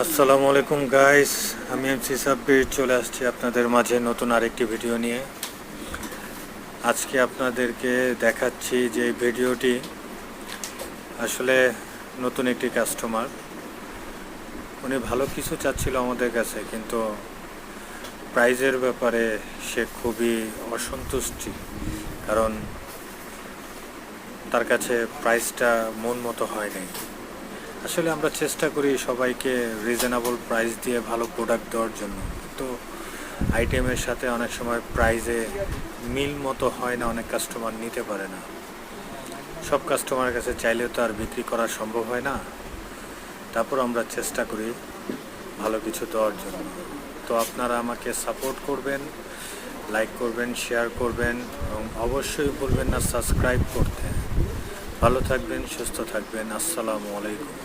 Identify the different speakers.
Speaker 1: আসসালামু আলাইকুম গাইস, আমি এমসি সাব্বির চলে আসছি আপনাদের মাঝে নতুন আরেকটি ভিডিও নিয়ে। আজকে আপনাদেরকে দেখাচ্ছি যে ভিডিওটি আসলে নতুন একটি কাস্টমার, উনি ভালো কিছু চাচ্ছিল আমাদের কাছে, কিন্তু প্রাইজের ব্যাপারে সে খুবই অসন্তুষ্টি। কারণ তার কাছে প্রাইসটা মন মতো হয় নাই। আসলে আমরা চেষ্টা করি সবাইকে রিজনেবল প্রাইস দিয়ে ভালো প্রোডাক্ট দেওয়ার জন্য, তো আইটেমের সাথে অনেক সময় প্রাইজে মিল মতো হয় না, অনেক কাস্টমার নিতে পারে না। সব কাস্টমারের কাছে চাইলেও তো আর বিক্রি করা সম্ভব হয় না। তারপর আমরা চেষ্টা করি ভালো কিছু দেওয়ার জন্য। তো আপনারা আমাকে সাপোর্ট করবেন, লাইক করবেন, শেয়ার করবেন এবং অবশ্যই বলবেন না সাবস্ক্রাইব করতে। ভালো থাকবেন, সুস্থ থাকবেন। আসসালামু আলাইকুম।